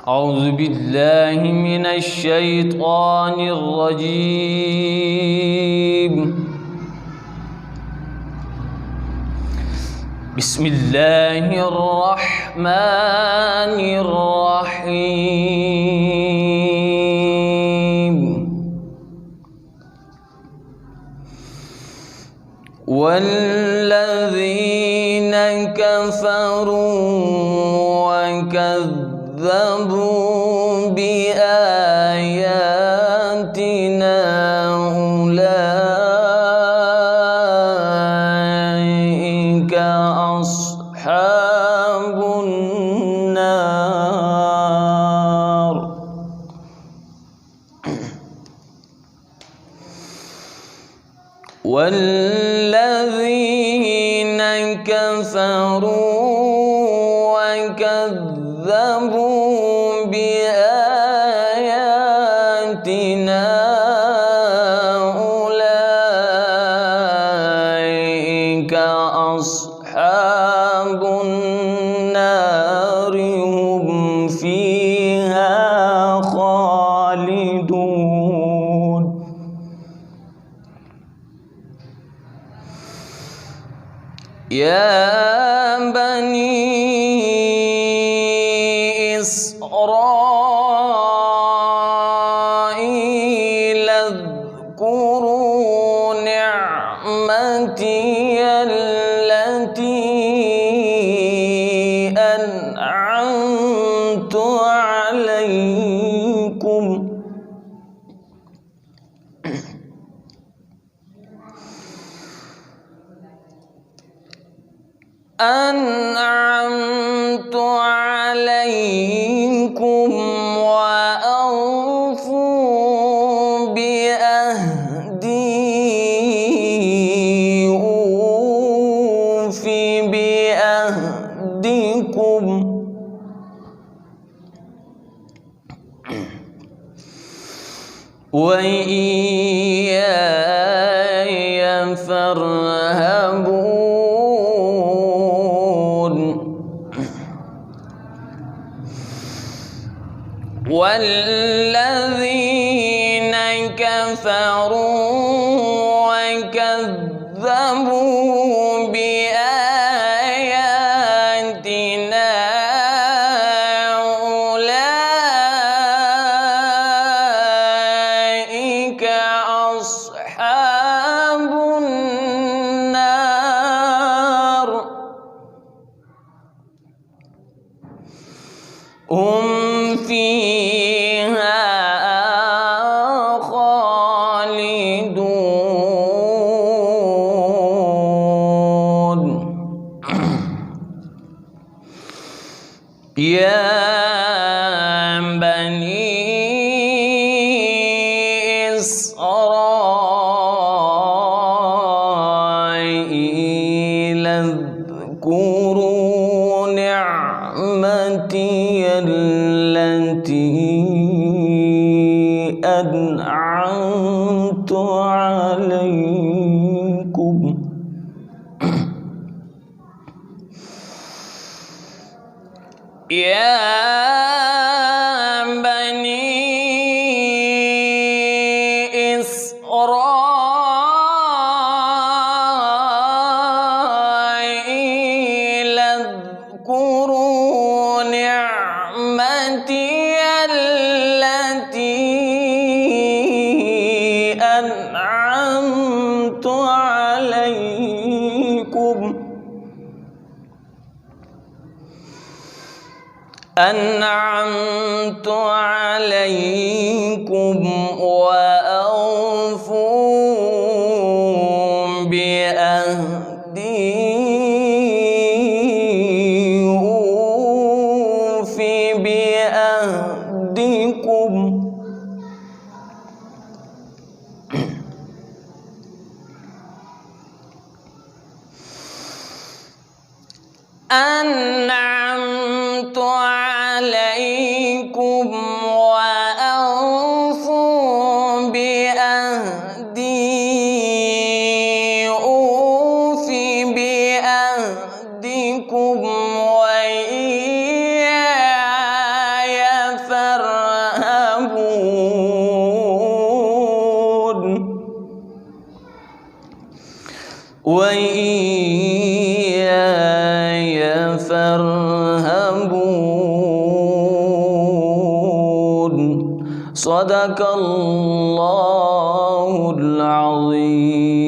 أعوذ بالله من الشيطان الرجيم. بسم الله الرحمن الرحيم. والذين كفروا وكذبوا بآياتنا أولئك أصحاب النار. والذين كفروا وكذبوا بآياتنا أولئك أصحاب النار هم فيها خالدون. يا بني إسرائيل اذكروا نعمتي التي أنعمت عليكم وأوفوا بأهدي أوف بأهدكم وإياي فارهبون. والذين كفروا وكذبوا بآياتنا أولئك أصحاب النار هم فيها خالدون. يا بني إسرائيل اذكروا نعمتي التي أنعمت عليكم يا بني إسرائيل اذكروا نعمتي التي أنعمت عليكم وأوفوا بأهدي أوف بأهدكم أنعمت عليكم وأوفوا بأهدي أوف بأهدكم وإياي وإياي فارهبون. صدق الله العظيم.